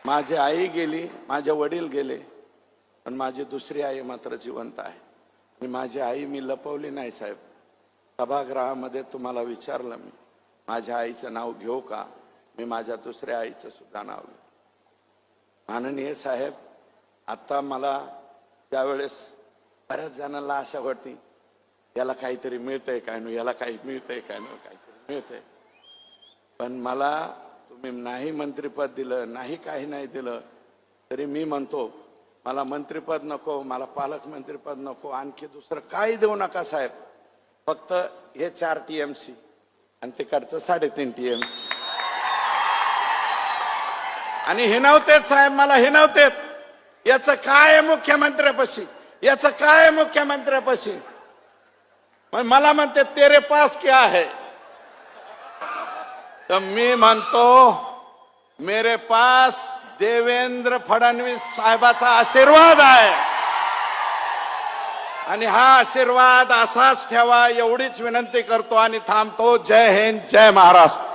माझी आई गेली, माझे वडील गेले, पण माझी दुसरी आई मात्र जिवंत आहे. आणि माझी आई मी लपवली नाही साहेब. सभागृहामध्ये तुम्हाला विचारलं मी, माझ्या आईचं नाव घेऊ का? मी माझ्या दुसऱ्या आईचं सुद्धा नाव घेऊ. माननीय साहेब, आता मला त्यावेळेस बऱ्याच जणांना आशा वाटते, याला काहीतरी मिळतंय काय नाही, याला काही मिळतंय काय नाही, काहीतरी मिळतंय. पण मला तुम्ही नाही मंत्रिपद दिलं, नाही काही नाही दिलं, तरी मी म्हणतो मला मंत्रिपद नको, मला पालकमंत्रीपद नको, आणखी दुसरं काही देऊ नका साहेब. फक्त हे 4 TMC आणि तिकडचं 3.5 TMC. आणि हे नव्हतेच साहेब, मला हे नव्हतेच. याचं काय मुख्यमंत्र्यापाशी, याचं काय मुख्यमंत्र्यापाशी. मला म्हणते तेरे पास क्या है, तर मी म्हणतो मेरे पास देवेंद्र फडणवीस साहेबाचा आशीर्वाद आहे. आणि हा आशीर्वाद असाच ठेवा एवढीच विनंती करतो आणि थांबतो. जय हिंद, जय महाराष्ट्र.